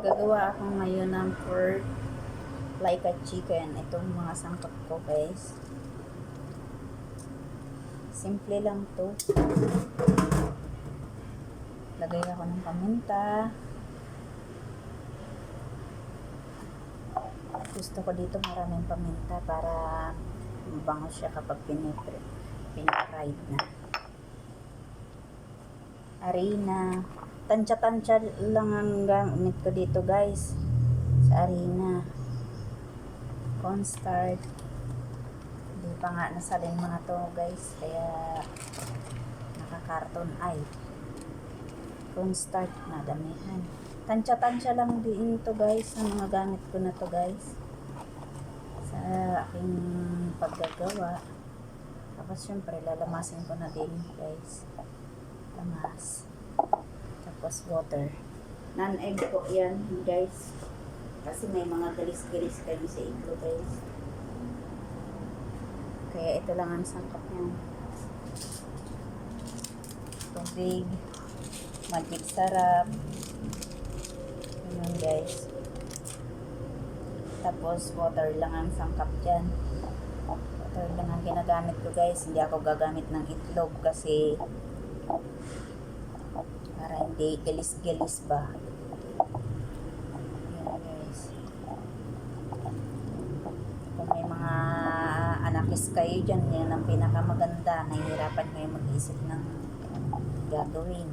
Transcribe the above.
Gagawa ako ngayon ng pork like a chicken. Itong mga sangkap ko, guys. Simple lang to. Lagay ako ng paminta. Gusto ko dito maraming paminta para mabango siya kapag pinifried na. Harina. Tansya-tansya lang ang gamit ko dito, guys. Sa harina. Cornstarch. Hindi pa nga nasalin mo na to, guys. Kaya nakakarton ay. Cornstarch na damihan. Tansya-tansya lang din to, guys. Ang mga gamit ko na to, guys. Sa aking paggagawa. Tapos syempre lalamasin ko na din, guys. Lamas. Tapos water. Non-egg po yan, guys. Kasi may mga galis-galis kayo sa egg ko, guys. Kaya ito lang ang sangkap niya. Tubig. Magic sarap. Yun, guys. Tapos water lang ang sangkap dyan. Water lang ang ginagamit ko, guys. Hindi ako gagamit ng itlog kasi para hindi galis-galis ba. Yan, guys. Kung may mga anakis kayo dyan, yan ang pinakamaganda. Nahihirapan kayo mag-isip ng gagawin.